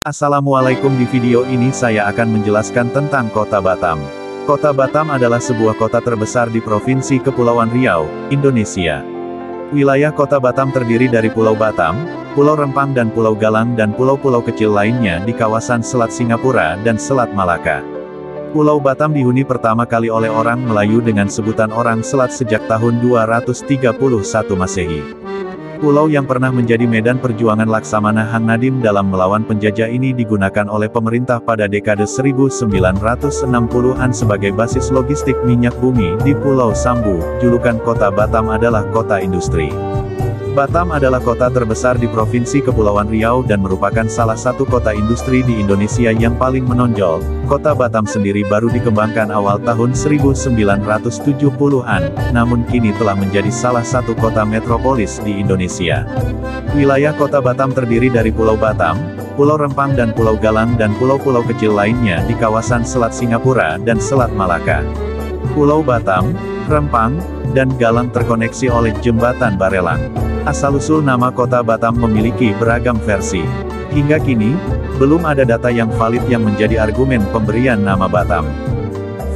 Assalamualaikum, di video ini saya akan menjelaskan tentang Kota Batam. Kota Batam adalah sebuah kota terbesar di Provinsi Kepulauan Riau, Indonesia. Wilayah Kota Batam terdiri dari Pulau Batam, Pulau Rempang dan Pulau Galang dan pulau-pulau kecil lainnya di kawasan Selat Singapura dan Selat Malaka. Pulau Batam dihuni pertama kali oleh orang Melayu dengan sebutan orang Selat sejak tahun 231 Masehi. Pulau yang pernah menjadi medan perjuangan Laksamana Hang Nadim dalam melawan penjajah ini digunakan oleh pemerintah pada dekade 1960-an sebagai basis logistik minyak bumi di Pulau Sambu. Julukan Kota Batam adalah kota industri. Batam adalah kota terbesar di Provinsi Kepulauan Riau dan merupakan salah satu kota industri di Indonesia yang paling menonjol. Kota Batam sendiri baru dikembangkan awal tahun 1970-an, namun kini telah menjadi salah satu kota metropolis di Indonesia. Wilayah Kota Batam terdiri dari Pulau Batam, Pulau Rempang dan Pulau Galang dan pulau-pulau kecil lainnya di kawasan Selat Singapura dan Selat Malaka. Pulau Batam, Rempang, dan Galang terkoneksi oleh Jembatan Barelang. Asal-usul nama Kota Batam memiliki beragam versi. Hingga kini, belum ada data yang valid yang menjadi argumen pemberian nama Batam.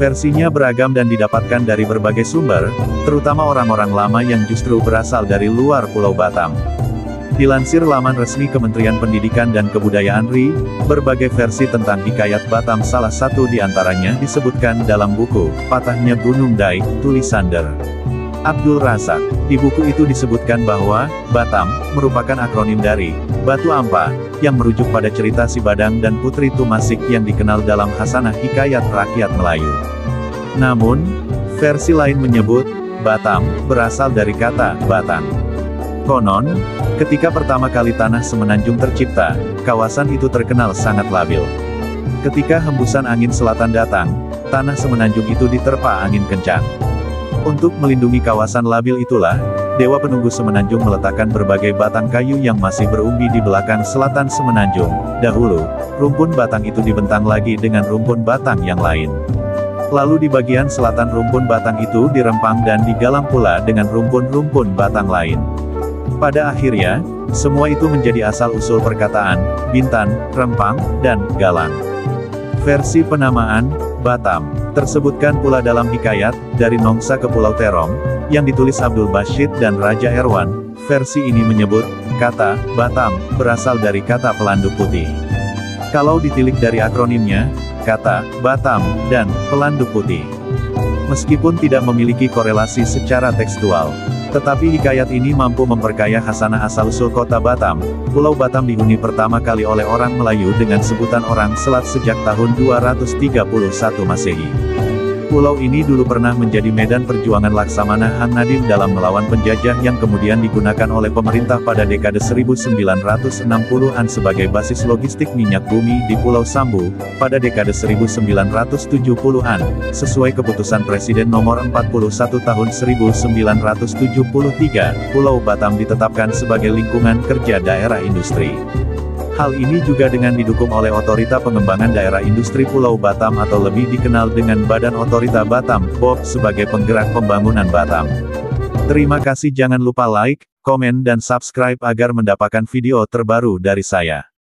Versinya beragam dan didapatkan dari berbagai sumber, terutama orang-orang lama yang justru berasal dari luar Pulau Batam. Dilansir laman resmi Kementerian Pendidikan dan Kebudayaan RI, berbagai versi tentang hikayat Batam, salah satu di antaranya disebutkan dalam buku Patahnya Gunung Dai, tulisander Abdul Razak. Di buku itu disebutkan bahwa Batam merupakan akronim dari Batu Ampa, yang merujuk pada cerita Si Badang dan Putri Tumasik yang dikenal dalam Hasanah Hikayat Rakyat Melayu. Namun, versi lain menyebut Batam berasal dari kata batang. Konon, ketika pertama kali tanah Semenanjung tercipta, kawasan itu terkenal sangat labil. Ketika hembusan angin selatan datang, tanah Semenanjung itu diterpa angin kencang. Untuk melindungi kawasan labil itulah, Dewa Penunggu Semenanjung meletakkan berbagai batang kayu yang masih berumbi di belakang selatan Semenanjung. Dahulu, rumpun batang itu dibentang lagi dengan rumpun batang yang lain. Lalu di bagian selatan rumpun batang itu dirempang dan digalang pula dengan rumpun-rumpun batang lain. Pada akhirnya, semua itu menjadi asal-usul perkataan Bintan, Rempang, dan Galang. Versi penamaan Batam tersebutkan pula dalam hikayat Dari Nongsa ke Pulau Terong, yang ditulis Abdul Basyid dan Raja Erwan. Versi ini menyebut, kata Batam berasal dari kata pelanduk putih. Kalau ditilik dari akronimnya, kata Batam dan pelanduk putih, meskipun tidak memiliki korelasi secara tekstual, tetapi hikayat ini mampu memperkaya hasanah asal-usul Kota Batam. Pulau Batam dihuni pertama kali oleh orang Melayu dengan sebutan orang Selat sejak tahun 231 Masehi. Pulau ini dulu pernah menjadi medan perjuangan Laksamana Hang Nadim dalam melawan penjajah yang kemudian digunakan oleh pemerintah pada dekade 1960-an sebagai basis logistik minyak bumi di Pulau Sambu. Pada dekade 1970-an, sesuai keputusan Presiden nomor 41 tahun 1973, Pulau Batam ditetapkan sebagai lingkungan kerja daerah industri. Hal ini juga dengan didukung oleh Otorita Pengembangan Daerah Industri Pulau Batam atau lebih dikenal dengan Badan Otorita Batam, BOB, sebagai penggerak pembangunan Batam. Terima kasih, jangan lupa like, komen dan subscribe agar mendapatkan video terbaru dari saya.